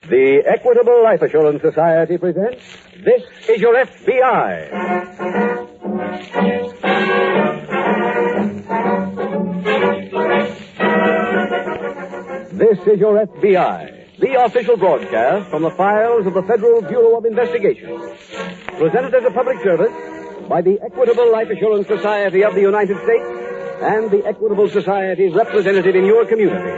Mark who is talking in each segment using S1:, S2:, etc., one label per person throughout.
S1: The Equitable Life Assurance Society presents This Is Your FBI. This is Your FBI, the official broadcast from the files of the Federal Bureau of Investigation. Presented as a public service by the Equitable Life Assurance Society of the United States and the Equitable Society's representative in your community.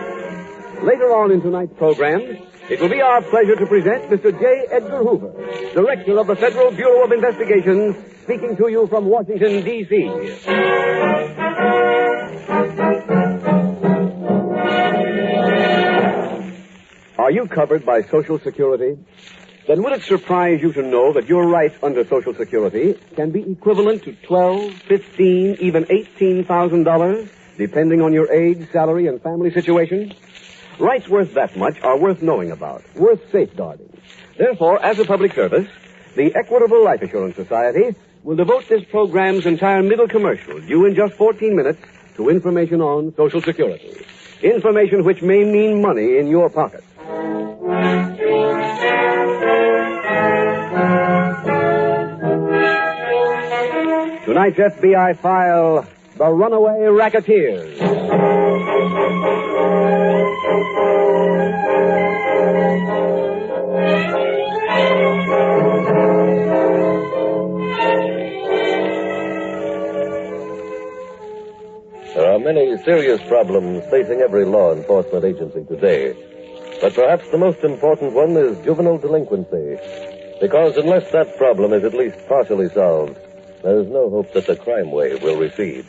S1: Later on in tonight's program, it will be our pleasure to present Mr. J. Edgar Hoover, Director of the Federal Bureau of Investigation, speaking to you from Washington, D.C. Are you covered by Social Security? Then would it surprise you to know that your rights under Social Security can be equivalent to $12,000, $15,000, even $18,000, depending on your age, salary, and family situation? Rights worth that much are worth knowing about, worth safeguarding. Therefore, as a public service, the Equitable Life Assurance Society will devote this program's entire middle commercial, due in just 14 minutes, to information on Social Security. Information which may mean money in your pocket. Tonight's FBI file, The Runaway Racketeers.
S2: There are many serious problems facing every law enforcement agency today. But perhaps the most important one is juvenile delinquency. Because unless that problem is at least partially solved, there is no hope that the crime wave will recede.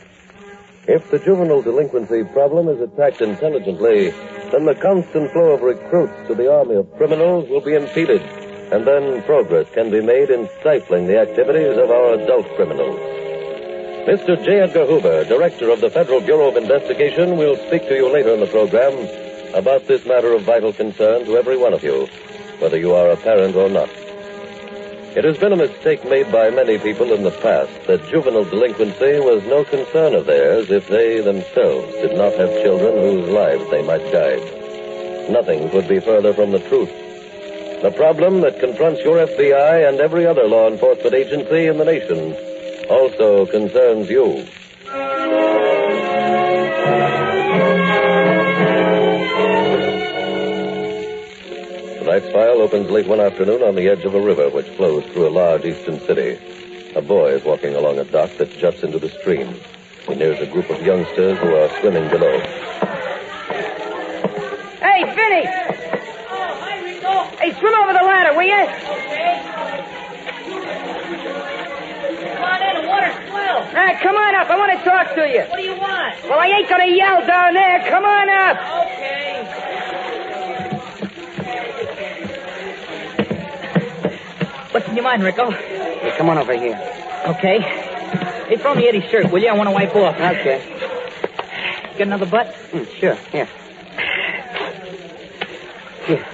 S2: If the juvenile delinquency problem is attacked intelligently, then the constant flow of recruits to the army of criminals will be impeded, and then progress can be made in stifling the activities of our adult criminals. Mr. J. Edgar Hoover, Director of the Federal Bureau of Investigation, will speak to you later in the program about this matter of vital concern to every one of you, whether you are a parent or not. It has been a mistake made by many people in the past that juvenile delinquency was no concern of theirs if they themselves did not have children whose lives they might guide. Nothing could be further from the truth. The problem that confronts your FBI and every other law enforcement agency in the nation also concerns you. Tonight's file opens late one afternoon on the edge of a river which flows through a large eastern city. A boy is walking along a dock that juts into the stream. He nears a group of youngsters who are swimming below.
S3: Hey, Vinny!
S4: Oh, hi, Rico.
S3: Hey, swim over the ladder, will you?
S4: Okay. Come on in, the water's swell.
S3: Come on up. I want to talk to you.
S4: What do you want?
S3: Well, I ain't going to yell down there. Come on up.
S4: Okay. What's in your mind, Rico?
S3: Hey, come on over here.
S4: Okay. Hey, throw me Eddie's shirt, will you? I want to wipe off.
S3: Okay.
S4: Got another butt?
S3: Sure, here. Here.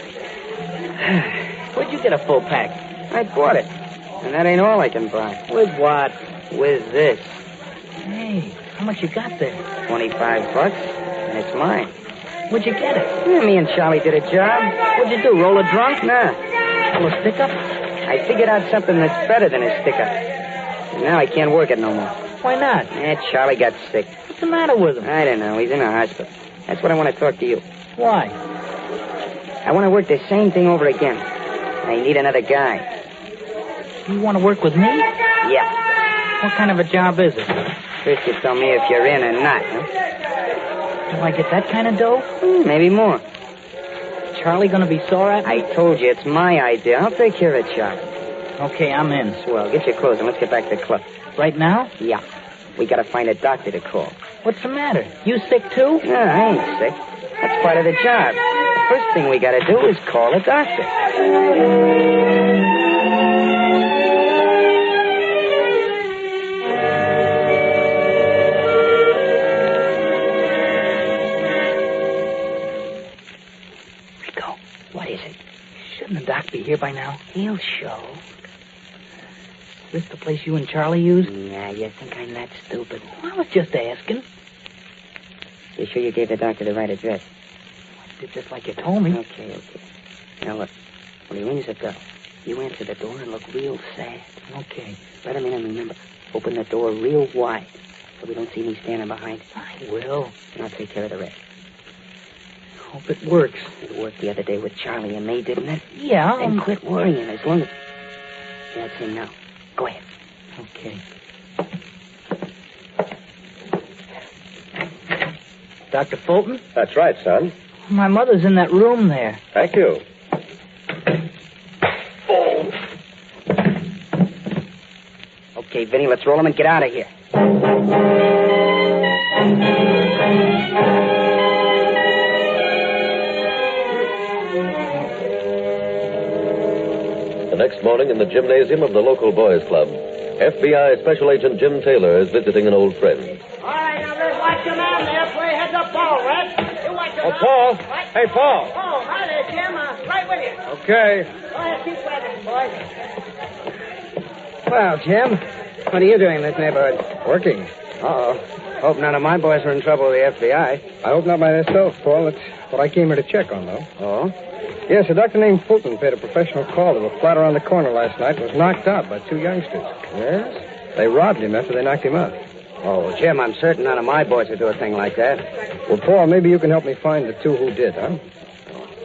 S4: Where'd you get a full pack?
S3: I bought it. And that ain't all I can buy.
S4: With what?
S3: With this.
S4: Hey, how much you got there?
S3: $25, and it's mine.
S4: Where'd you get it?
S3: Yeah, me and Charlie did a job.
S4: What'd you do, roll a drunk?
S3: Nah.
S4: Pull a stick-up?
S3: I figured out something that's better than a stick-up. And now I can't work it no more.
S4: Why not?
S3: Charlie got sick.
S4: What's the matter with him?
S3: I don't know. He's in a hospital. That's what I want to talk to you.
S4: Why?
S3: I want to work the same thing over again. I need another guy.
S4: You want to work with me?
S3: Yeah.
S4: What kind of a job is it?
S3: First you tell me if you're in or not, huh?
S4: Do I get that kind of dough?
S3: Maybe more.
S4: Charlie gonna be sore at me?
S3: I told you, it's my idea. I'll take care of Charlie.
S4: Okay, I'm in.
S3: Swell. Get your clothes and let's get back to the club.
S4: Right now?
S3: Yeah. We gotta find a doctor to call.
S4: What's the matter? You sick too?
S3: No, I ain't sick. That's part of the job. The first thing we gotta do is call a doctor.
S4: Shouldn't the doc be here by now?
S3: He'll show.
S4: Is this the place you and Charlie used?
S3: Nah, you think I'm that stupid?
S4: I was just asking.
S3: You sure you gave the doctor the right address?
S4: I did just like you told me.
S3: Okay. Now, look. When he rings the bell, you answer the door and look real sad.
S4: Okay.
S3: Let him in and remember, open the door real wide so we don't see me standing behind it.
S4: I will.
S3: And I'll take care of the rest.
S4: Hope it works.
S3: It worked the other day with Charlie and me, didn't it?
S4: Yeah.
S3: Then quit worrying as long as... That's him now. Go ahead.
S4: Okay. Dr. Fulton?
S2: That's right, son.
S4: My mother's in that room there.
S2: Thank you.
S3: Okay, Vinny, let's roll him and get out of here.
S2: The next morning in the gymnasium of the local boys' club, FBI Special Agent Jim Taylor is visiting an old friend.
S5: All right, now let's watch your man there play heads up ball, Red. You watch your
S6: Paul.
S5: What?
S6: Hey, Paul.
S5: Oh, hi there, Jim. Right with you.
S6: Okay.
S5: Go ahead, keep practicing, boys.
S3: Well, Jim, what are you doing in this neighborhood?
S6: Working.
S3: Uh-oh. Hope none of my boys are in trouble with the FBI.
S6: I hope not myself, Paul. That's what I came here to check on, though.
S3: Oh?
S6: Yes, a doctor named Fulton paid a professional call to a flat around the corner last night and was knocked out by two youngsters.
S3: Yes?
S6: They robbed him after they knocked him out.
S3: Oh, Jim, I'm certain none of my boys would do a thing like that.
S6: Well, Paul, maybe you can help me find the two who did, huh?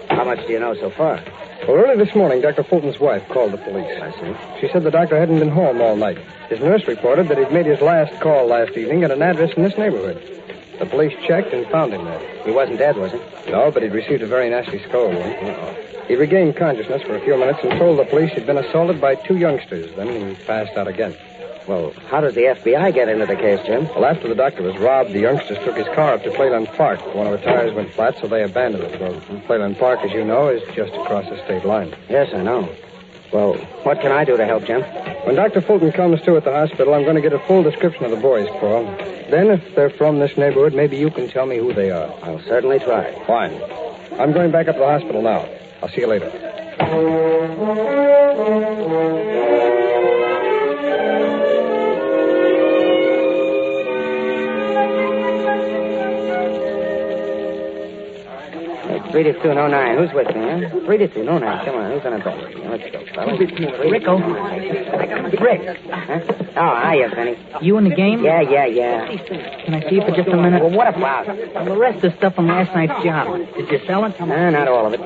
S3: How much do you know so far?
S6: Well, early this morning, Dr. Fulton's wife called the police.
S3: I see.
S6: She said the doctor hadn't been home all night. His nurse reported that he'd made his last call last evening at an address in this neighborhood. The police checked and found him there.
S3: He wasn't dead, was he?
S6: No, but he'd received a very nasty skull wound. He regained consciousness for a few minutes and told the police he'd been assaulted by two youngsters. Then he passed out again.
S3: Well, how does the FBI get into the case, Jim?
S6: Well, after the doctor was robbed, the youngsters took his car up to Playland Park. One of the tires went flat, so they abandoned it. Well, Playland Park, as you know, is just across the state line.
S3: Yes, I know. Well, what can I do to help, Jim?
S6: When Dr. Fulton comes to at the hospital, I'm going to get a full description of the boys, Paul. Then, if they're from this neighborhood, maybe you can tell me who they are.
S3: I'll certainly try.
S6: Fine. I'm going back up to the hospital now. I'll see you later.
S3: Three to 209. Who's with me, huh? 3 to 209. Come on, who's on the bus? Let's go, fellas.
S4: Ricko. Rick.
S3: Huh? Oh, hiya, Benny.
S4: You in the game?
S3: Yeah.
S4: Can I see you for just a minute?
S3: Well, what about?
S4: Well, the rest of the stuff from last night's job. Did you sell it?
S3: Not all of it.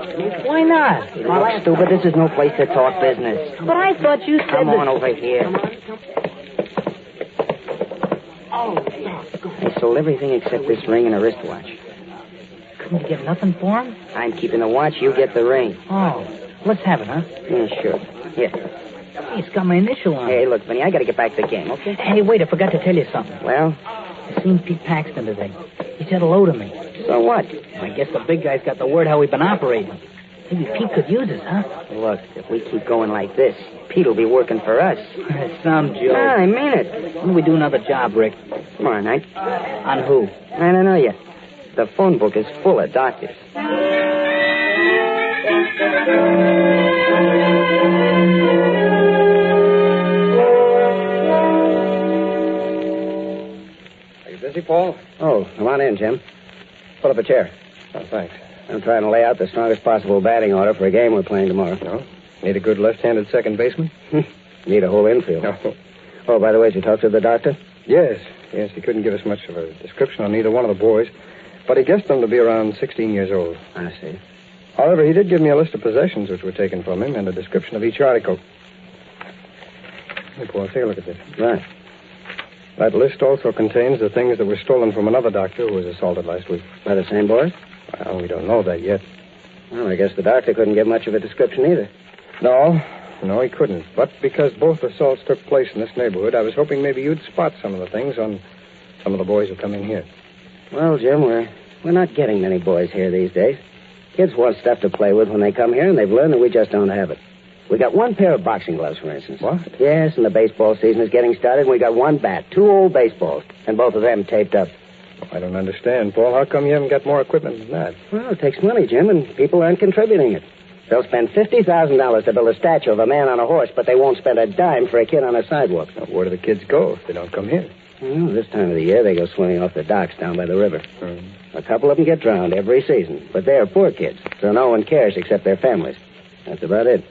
S4: Why not?
S3: Look, stupid, this is no place to talk business.
S4: But I thought you said
S3: Come on
S4: that...
S3: over here. I sold everything except this ring and a wristwatch.
S4: Couldn't you get nothing for him?
S3: I'm keeping the watch, you get the ring.
S4: Oh, let's have it, huh?
S3: Yeah, sure. Here.
S4: Hey, it's got my initial on it.
S3: Hey, look, Vinny, I got to get back to the game, okay?
S4: Hey, wait, I forgot to tell you something.
S3: Well,
S4: I seen Pete Paxton today. He said hello to me.
S3: so what?
S4: I guess the big guy's got the word how we've been operating. Maybe Pete could use us, huh?
S3: Look, if we keep going like this, Pete will be working for us.
S4: Some joke.
S3: No, I mean it.
S4: When do we do another job, Rick?
S3: Tomorrow night.
S4: On who?
S3: I don't know yet. The phone book is full of doctors.
S6: Are you busy, Paul?
S3: Oh, come on in, Jim. Pull up a chair.
S6: Oh, thanks.
S3: I'm trying to lay out the strongest possible batting order for a game we're playing tomorrow.
S6: No? Need a good left-handed second baseman?
S3: Need a whole infield.
S6: No.
S3: Oh, by the way, did you talk to the doctor?
S6: Yes, he couldn't give us much of a description on either one of the boys, but he guessed them to be around 16 years old.
S3: I see.
S6: However, he did give me a list of possessions which were taken from him and a description of each article. Hey, Paul, take a look at this.
S3: Right.
S6: That list also contains the things that were stolen from another doctor who was assaulted last week.
S3: By the same boys?
S6: Well, we don't know that yet.
S3: Well, I guess the doctor couldn't give much of a description either.
S6: No, he couldn't. But because both assaults took place in this neighborhood, I was hoping maybe you'd spot some of the things on some of the boys who come in here.
S3: Well, Jim, we're not getting many boys here these days. Kids want stuff to play with when they come here, and they've learned that we just don't have it. We got one pair of boxing gloves, for instance.
S6: What?
S3: Yes, and the baseball season is getting started, and we got one bat, 2 old baseballs, and both of them taped up.
S6: I don't understand, Paul. How come you haven't got more equipment than that?
S3: Well, it takes money, Jim, and people aren't contributing it. They'll spend $50,000 to build a statue of a man on a horse, but they won't spend a dime for a kid on a sidewalk.
S6: Now, where do the kids go if they don't come here?
S3: Well, this time of the year, they go swimming off the docks down by the river. A couple of them get drowned every season, but they're poor kids, so no one cares except their families. That's about it.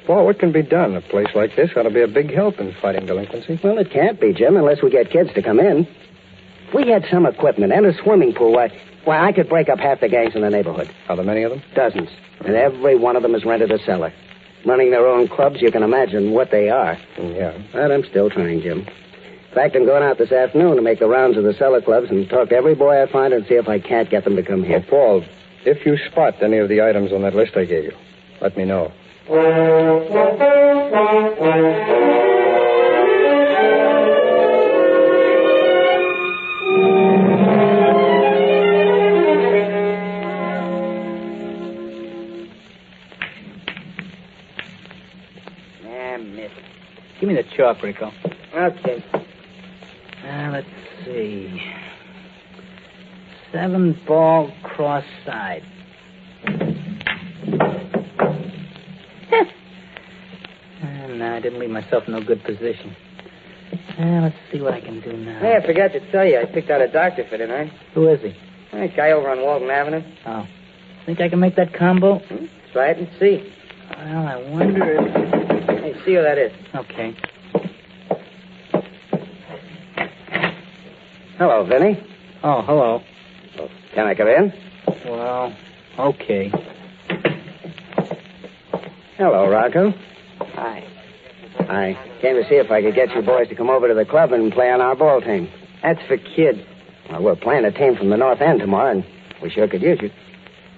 S6: Paul, what can be done? A place like this ought to be a big help in fighting delinquency.
S3: Well, it can't be, Jim, unless we get kids to come in. If we had some equipment and a swimming pool, why, I could break up half the gangs in the neighborhood.
S6: Are there many of them?
S3: Dozens. And every one of them has rented a cellar. Running their own clubs, you can imagine what they are.
S6: Yeah.
S3: But I'm still trying, Jim. In fact, I'm going out this afternoon to make the rounds of the cellar clubs and talk to every boy I find and see if I can't get them to come here.
S6: Well, Paul, if you spot any of the items on that list I gave you, let me know.
S4: Give me the chalk, Rico.
S3: Okay.
S4: Let's see. 7-ball cross side. No, I didn't leave myself in no good position. Let's see what I can do now.
S7: Hey, I forgot to tell you. I picked out a doctor for tonight.
S4: Who is he?
S7: That guy over on Walton Avenue.
S4: Oh. Think I can make that combo?
S7: Try it and see.
S4: Well, I wonder if...
S7: Hey, see who that is.
S4: Okay.
S3: Hello, Vinny.
S4: Oh, hello.
S3: Oh, can I come in?
S4: Well, okay.
S3: Hello, Rocco.
S7: Hi.
S3: I came to see if I could get you boys to come over to the club and play on our ball team.
S7: That's for kids.
S3: Well, we're playing a team from the North End tomorrow, and we sure could use you.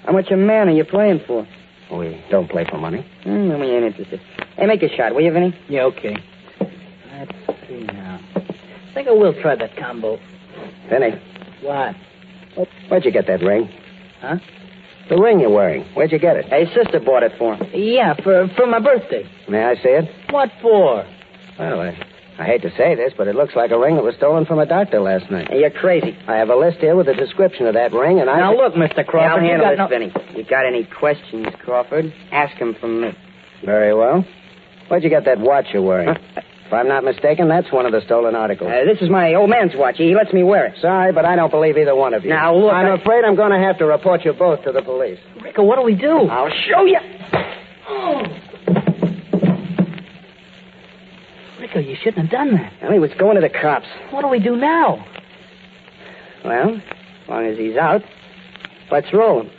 S7: How much a man are you playing for?
S3: We don't play for money.
S7: We ain't interested. Hey, make a shot, will you, Vinny?
S4: Yeah, okay. Let's see now. I think I will try that combo.
S3: Vinny,
S4: What?
S3: where'd you get that ring?
S4: Huh?
S3: The ring you're wearing. Where'd you get it?
S7: Hey, sister bought it for him.
S4: Yeah, for my birthday.
S3: May I see it?
S4: What for?
S3: Well, I hate to say this, but it looks like a ring that was stolen from a doctor last night.
S7: Hey, you're crazy.
S3: I have a list here with a description of that ring, and
S4: Now, look, Mr.
S7: Hey,
S4: Crawford,
S7: I'll
S4: you
S7: handle
S4: got
S7: this, Vinny. You got any questions, Crawford? Ask him from me.
S3: Very well. Where'd you get that watch you're wearing? If I'm not mistaken, that's one of the stolen articles.
S7: This is my old man's watch. He lets me wear it.
S3: Sorry, but I don't believe either one of you.
S7: Now, look,
S3: I'm afraid I'm going to have to report you both to the police.
S4: Rico, what do we do?
S7: I'll show you.
S4: Rico, you shouldn't have done that.
S3: Well, he was going to the cops.
S4: What do we do now?
S3: Well, as long as he's out, let's roll him.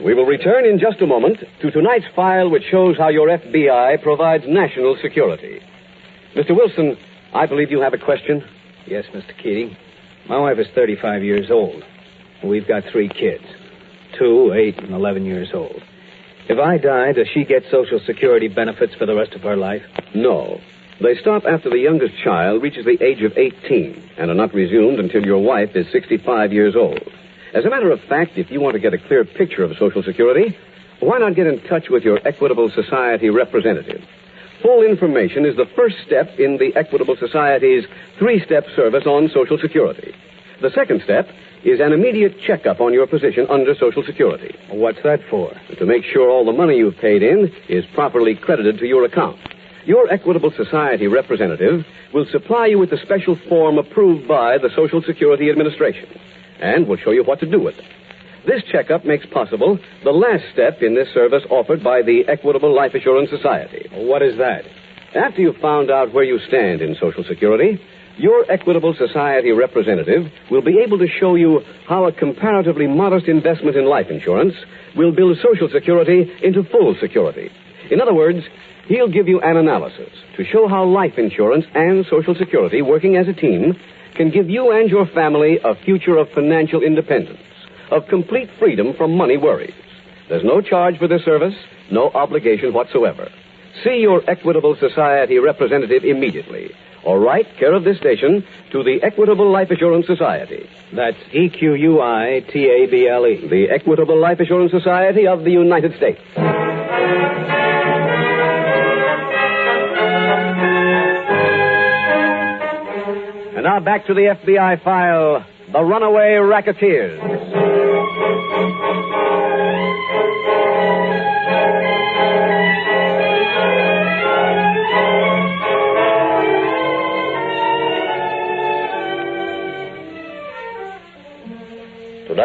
S1: We will return in just a moment to tonight's file, which shows how your FBI provides national security. Mr. Wilson, I believe you have a question.
S6: Yes, Mr. Keating. My wife is 35 years old. We've got 3 kids. 2, 8, and 11 years old. If I die, does she get Social Security benefits for the rest of her life?
S1: No. They stop after the youngest child reaches the age of 18 and are not resumed until your wife is 65 years old. As a matter of fact, if you want to get a clear picture of Social Security, why not get in touch with your Equitable Society representative? Full information is the first step in the Equitable Society's 3-step service on Social Security. The second step is an immediate checkup on your position under Social Security.
S6: What's that for?
S1: To make sure all the money you've paid in is properly credited to your account. Your Equitable Society representative will supply you with the special form approved by the Social Security Administration and will show you what to do with it. This checkup makes possible the last step in this service offered by the Equitable Life Assurance Society.
S6: What is that?
S1: After you've found out where you stand in Social Security, your Equitable Society representative will be able to show you how a comparatively modest investment in life insurance will build Social Security into full security. In other words, he'll give you an analysis to show how life insurance and Social Security, working as a team, can give you and your family a future of financial independence, of complete freedom from money worries. There's no charge for this service, no obligation whatsoever. See your Equitable Society representative immediately, or write care of this station to the Equitable Life Assurance Society.
S6: That's EQUITABLE.
S1: The Equitable Life Assurance Society of the United States. And now back to the FBI file, The Runaway Racketeers.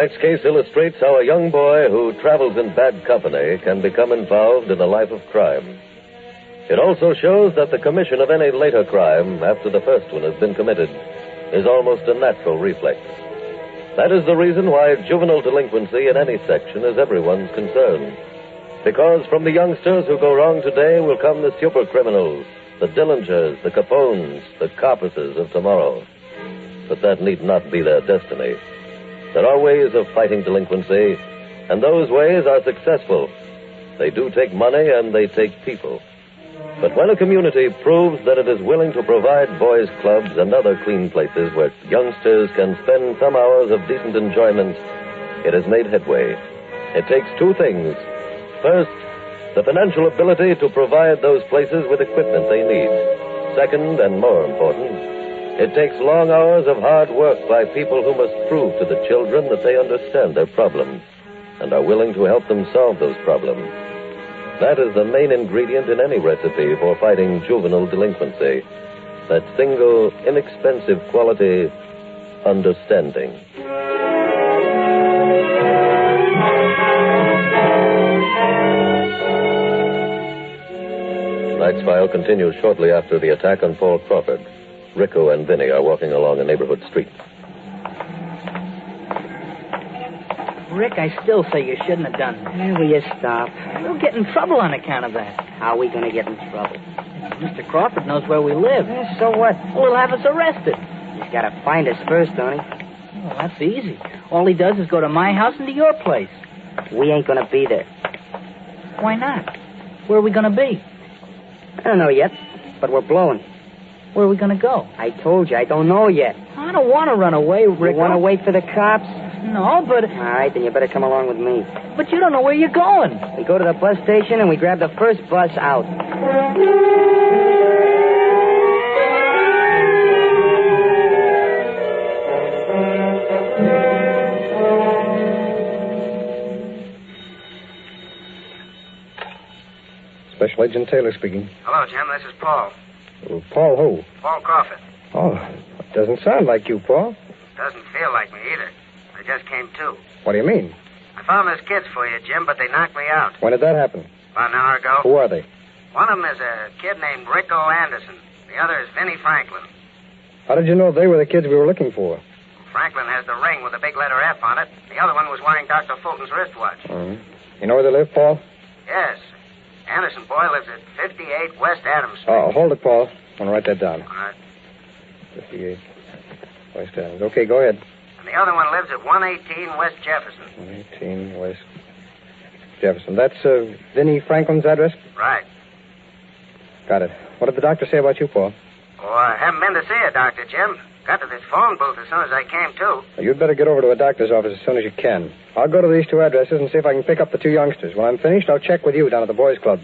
S2: Tonight's case illustrates how a young boy who travels in bad company can become involved in a life of crime. It also shows that the commission of any later crime after the first one has been committed is almost a natural reflex. That is the reason why juvenile delinquency in any section is everyone's concern. Because from the youngsters who go wrong today will come the super criminals, the Dillingers, the Capones, the Carpusses of tomorrow. But that need not be their destiny. There are ways of fighting delinquency, and those ways are successful. They do take money and they take people. But when a community proves that it is willing to provide boys' clubs and other clean places where youngsters can spend some hours of decent enjoyment, it has made headway. It takes two things. First, the financial ability to provide those places with equipment they need. Second, and more important, it takes long hours of hard work by people who must prove to the children that they understand their problems and are willing to help them solve those problems. That is the main ingredient in any recipe for fighting juvenile delinquency. That single, inexpensive quality, understanding. Tonight's file continues shortly after the attack on Paul Crawford. Rico and Vinny are walking along a neighborhood street.
S4: Rick, I still say you shouldn't have done that.
S7: Will you stop?
S4: We'll get in trouble on account of that.
S7: How are we going to get in trouble?
S4: Mr. Crawford knows where we live.
S7: So what?
S4: Well, he'll have us arrested.
S7: He's got to find us first, don't he?
S4: Well, that's easy. All he does is go to my house and to your place.
S7: We ain't going to be there.
S4: Why not? Where are we going to be?
S7: I don't know yet, but we're blowing.
S4: Where are we going to go?
S7: I told you, I don't know yet.
S4: I don't want to run away, Rick.
S7: You want to wait for the cops?
S4: No, but...
S7: All right, then you better come along with me.
S4: But you don't know where you're going.
S7: We go to the bus station and we grab the first bus out.
S8: Special Agent Taylor speaking.
S9: Hello, Jim. This is Paul.
S8: Paul who?
S9: Paul Crawford.
S8: Oh, it doesn't sound like you, Paul.
S9: Doesn't feel like me either. I just came to.
S8: What do you mean?
S9: I found those kids for you, Jim, but they knocked me out.
S8: When did that happen?
S9: About an hour ago.
S8: Who are they?
S9: One of them is a kid named Rico Anderson. The other is Vinnie Franklin.
S8: How did you know they were the kids we were looking for?
S9: Franklin has the ring with a big letter F on it. The other one was wearing Dr. Fulton's wristwatch.
S8: Mm-hmm. You know where they live, Paul?
S9: Yes. Anderson boy lives at 58 West Adams Street.
S8: Oh, hold it, Paul. I want to write that down.
S9: All right.
S8: 58 West Adams. Okay, go ahead.
S9: And the other one lives at 118 West Jefferson.
S8: 118 West Jefferson. That's Vinnie Franklin's address?
S9: Right.
S8: Got it. What did the doctor say about you, Paul?
S9: Oh, I haven't been to see a doctor, Jim. Got to this phone booth as soon as I came to.
S8: Well, you'd better get over to a doctor's office as soon as you can. I'll go to these two addresses and see if I can pick up the two youngsters. When I'm finished, I'll check with you down at the boys' club.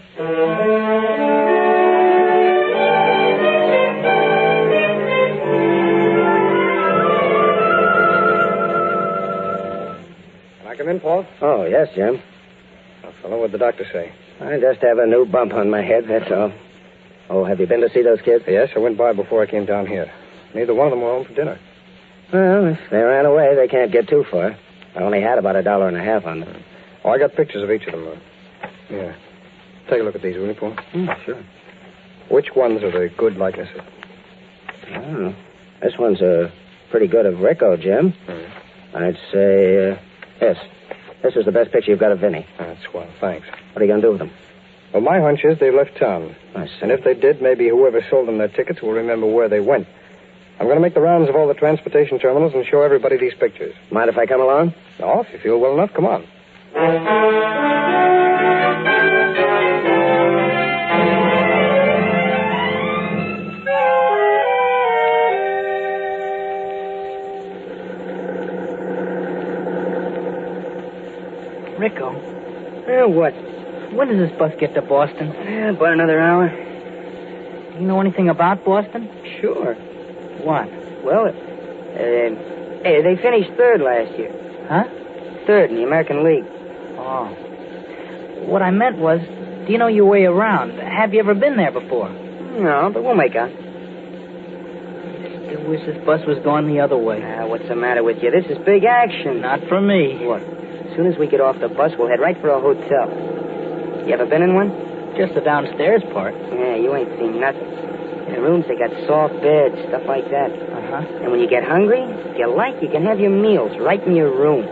S8: Can I come in, Paul?
S3: Oh, yes, Jim.
S8: Oh, fellow, what'd the doctor say?
S3: I just have a new bump on my head, that's all. Oh, have you been to see those kids?
S8: Yes, I went by before I came down here. Neither one of them were home for dinner.
S3: Well, if they ran away, they can't get too far. I only had about $1.50 on them.
S8: Oh, I got pictures of each of them. Yeah. Take a look at these, will you, Paul?
S3: Sure.
S8: Which ones are the good likenesses?
S3: Oh, this one's pretty good of Rico, Jim. I'd say, yes. This is the best picture you've got of Vinny.
S8: That's swell. Thanks.
S3: What are you going to do with them?
S8: Well, my hunch is they left town.
S3: I see.
S8: And if they did, maybe whoever sold them their tickets will remember where they went. I'm going to make the rounds of all the transportation terminals and show everybody these pictures.
S3: Mind if I come along?
S8: No, if you feel well enough, come on.
S4: Rico,
S7: What?
S4: when does this bus get to Boston?
S7: About another hour.
S4: Do you know anything about Boston?
S7: Sure.
S4: What?
S7: Well, they finished third last year.
S4: Huh?
S7: Third in the American League.
S4: Oh. What I meant was, do you know your way around? Have you ever been there before?
S7: No, but we'll make out.
S4: sure wish this bus was going the other way.
S7: What's the matter with you? This is big action.
S4: Not for me.
S7: What? As soon as we get off the bus, we'll head right for a hotel. You ever been in one?
S4: Just the downstairs part.
S7: Yeah, you ain't seen nothing. In the rooms, they got soft beds, stuff like that.
S4: Uh-huh.
S7: And when you get hungry, if you like, you can have your meals right in your room.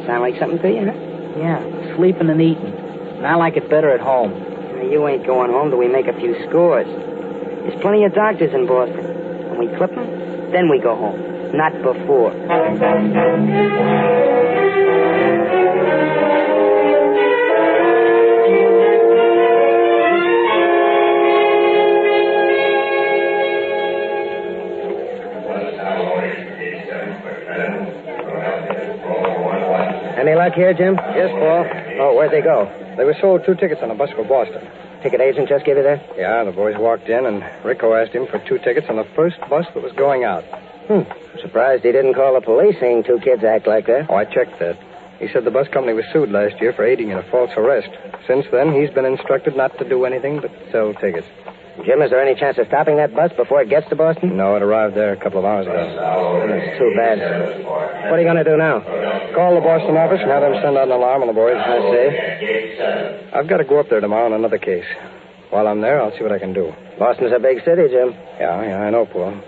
S7: Sound like something to you, huh?
S4: Yeah, sleeping and eating. And I like it better at home.
S7: You ain't going home till we make a few scores. There's plenty of doctors in Boston. When we clip them, then we go home. Not before.
S3: Any luck here, Jim?
S8: Yes, Paul.
S3: Oh, where'd they go?
S8: They were sold 2 tickets on a bus for Boston.
S3: Ticket agent just gave you that?
S8: Yeah, the boys walked in, and Rico asked him for 2 tickets on the first bus that was going out.
S3: I'm surprised he didn't call the police seeing 2 kids act like that.
S8: Oh, I checked that. He said the bus company was sued last year for aiding in a false arrest. Since then, he's been instructed not to do anything but sell tickets.
S3: Jim, is there any chance of stopping that bus before it gets to Boston?
S8: No, it arrived there a couple of hours ago.
S3: That's too bad. What are you going to do now?
S8: Call the Boston office and have them send out an alarm on the boys.
S3: I see.
S8: I've got to go up there tomorrow on another case. While I'm there, I'll see what I can do.
S3: Boston's a big city, Jim.
S8: Yeah, I know, Paul.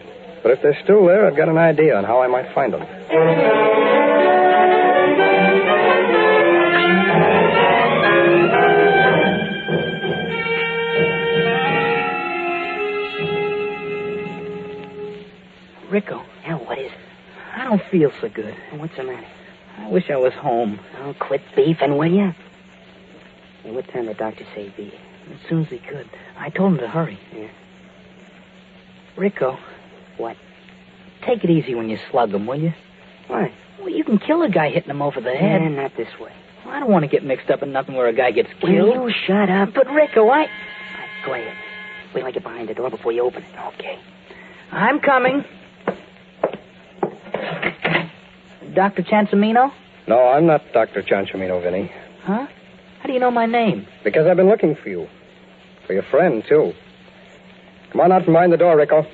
S8: But if they're still there, I've got an idea on how I might find them.
S4: Rico.
S7: Yeah, what is it?
S4: I don't feel so good.
S7: What's the matter?
S4: I wish I was home.
S7: Oh, quit beefing, will you? Hey, what time did the doctor say be?
S4: As soon as he could. I told him to hurry.
S7: Yeah.
S4: Rico.
S7: What?
S4: Take it easy when you slug him, will you?
S7: Why?
S4: Well, you can kill a guy hitting him over the head.
S7: Yeah, not this way.
S4: Well, I don't want to get mixed up in nothing where a guy gets killed.
S7: Will you shut up?
S4: But, Rico,
S7: All right, go ahead. Wait till I get behind the door before you open it.
S4: Okay. I'm coming. Dr. Chancimino?
S8: No, I'm not Dr. Chancimino, Vinny.
S4: Huh? How do you know my name?
S8: Because I've been looking for you. For your friend, too. Come on out from behind the door, Rico.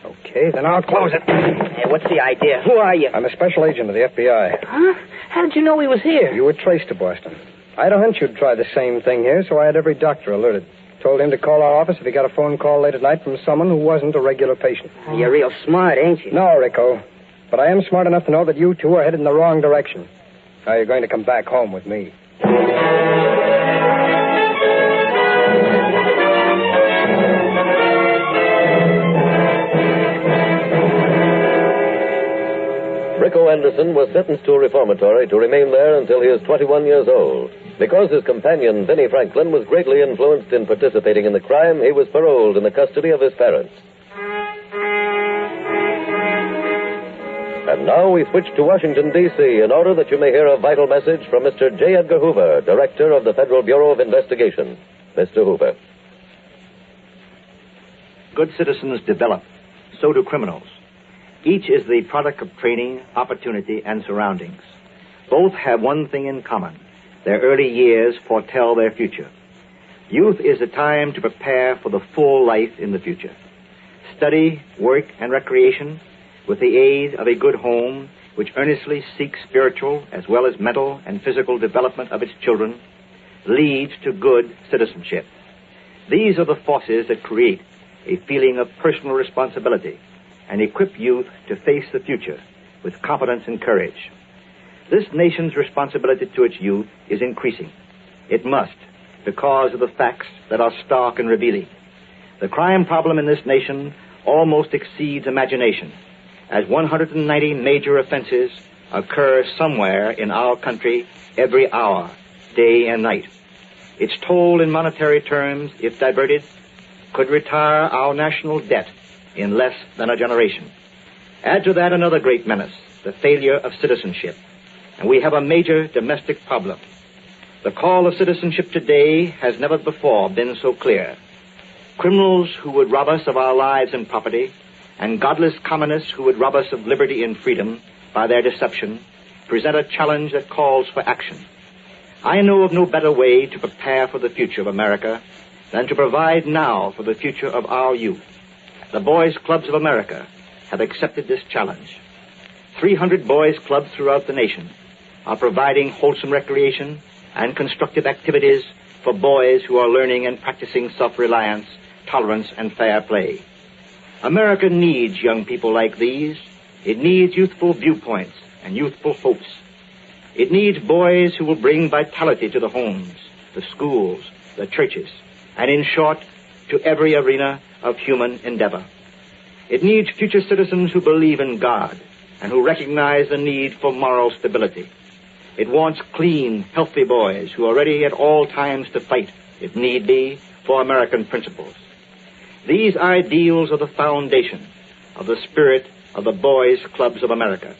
S8: Okay, then I'll close it.
S7: Hey, what's the idea? Who are you?
S8: I'm a special agent of the FBI.
S4: Huh? How did you know he was here?
S8: You were traced to Boston. I had a hunch you'd try the same thing here, so I had every doctor alerted. Told him to call our office if he got a phone call late at night from someone who wasn't a regular patient.
S7: You're real smart, ain't you?
S8: No, Rico. But I am smart enough to know that you two are headed in the wrong direction. Now you're going to come back home with me.
S2: Rico Anderson was sentenced to a reformatory to remain there until he was 21 years old. Because his companion, Vinnie Franklin, was greatly influenced in participating in the crime, he was paroled in the custody of his parents. And now we switch to Washington, D.C. in order that you may hear a vital message from Mr. J. Edgar Hoover, Director of the Federal Bureau of Investigation. Mr. Hoover.
S10: Good citizens develop. So do criminals. Each is the product of training, opportunity, and surroundings. Both have one thing in common. Their early years foretell their future. Youth is a time to prepare for the full life in the future. Study, work, and recreation, with the aid of a good home, which earnestly seeks spiritual as well as mental and physical development of its children, leads to good citizenship. These are the forces that create a feeling of personal responsibility and equip youth to face the future with confidence and courage. This nation's responsibility to its youth is increasing. It must, because of the facts that are stark and revealing. The crime problem in this nation almost exceeds imagination, as 190 major offenses occur somewhere in our country every hour, day and night. Its toll in monetary terms, if diverted, could retire our national debt in less than a generation. Add to that another great menace, the failure of citizenship. And we have a major domestic problem. The call of citizenship today has never before been so clear. Criminals who would rob us of our lives and property, and godless communists who would rob us of liberty and freedom by their deception, present a challenge that calls for action. I know of no better way to prepare for the future of America than to provide now for the future of our youth. The Boys Clubs of America have accepted this challenge. 300 boys' clubs throughout the nation are providing wholesome recreation and constructive activities for boys who are learning and practicing self-reliance, tolerance, and fair play. America needs young people like these. It needs youthful viewpoints and youthful hopes. It needs boys who will bring vitality to the homes, the schools, the churches, and in short, to every arena of human endeavor. It needs future citizens who believe in God and who recognize the need for moral stability. It wants clean, healthy boys who are ready at all times to fight, if need be, for American principles. These ideals are the foundation of the spirit of the Boys Clubs of America.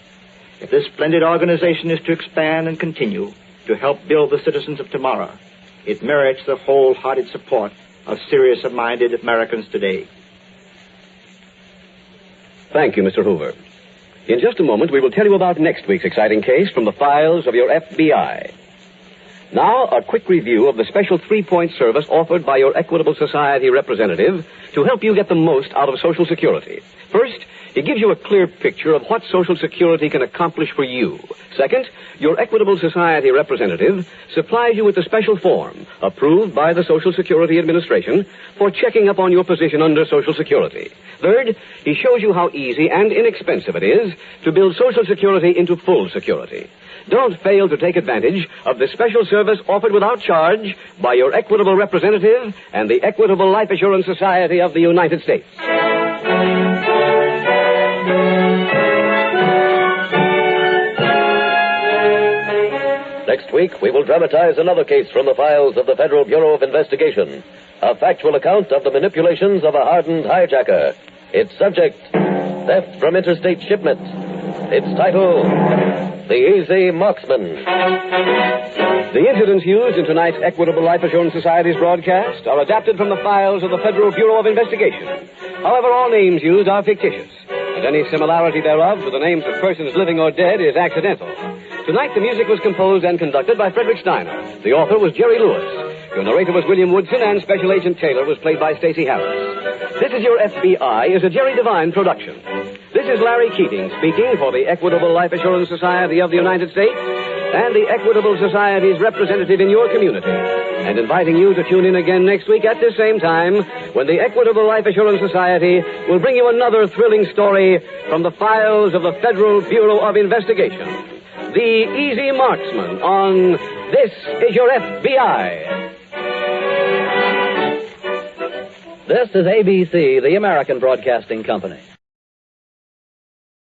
S10: If this splendid organization is to expand and continue to help build the citizens of tomorrow, it merits the wholehearted support of serious-minded Americans today.
S1: Thank you, Mr. Hoover. In just a moment, we will tell you about next week's exciting case from the files of your FBI. Now, a quick review of the special 3-point service offered by your Equitable Society representative to help you get the most out of Social Security. First, it gives you a clear picture of what Social Security can accomplish for you. Second, your Equitable Society representative supplies you with a special form approved by the Social Security Administration for checking up on your position under Social Security. Third, he shows you how easy and inexpensive it is to build Social Security into full security. Don't fail to take advantage of this special service offered without charge by your Equitable representative and the Equitable Life Assurance Society of the United States.
S2: Next week, we will dramatize another case from the files of the Federal Bureau of Investigation. A factual account of the manipulations of a hardened hijacker. Its subject, theft from interstate shipment. Its title, The Easy Marksman.
S1: The incidents used in tonight's Equitable Life Assurance Society's broadcast are adapted from the files of the Federal Bureau of Investigation. However, all names used are fictitious, and any similarity thereof to the names of persons living or dead is accidental. Tonight, the music was composed and conducted by Frederick Steiner. The author was Jerry Lewis. Your narrator was William Woodson, and Special Agent Taylor was played by Stacy Harris. This Is Your FBI is a Jerry Devine production. This is Larry Keating speaking for the Equitable Life Assurance Society of the United States and the Equitable Society's representative in your community, and inviting you to tune in again next week at this same time when the Equitable Life Assurance Society will bring you another thrilling story from the files of the Federal Bureau of Investigation. The Easy Marksman on This Is Your FBI.
S11: This is ABC, the American Broadcasting Company.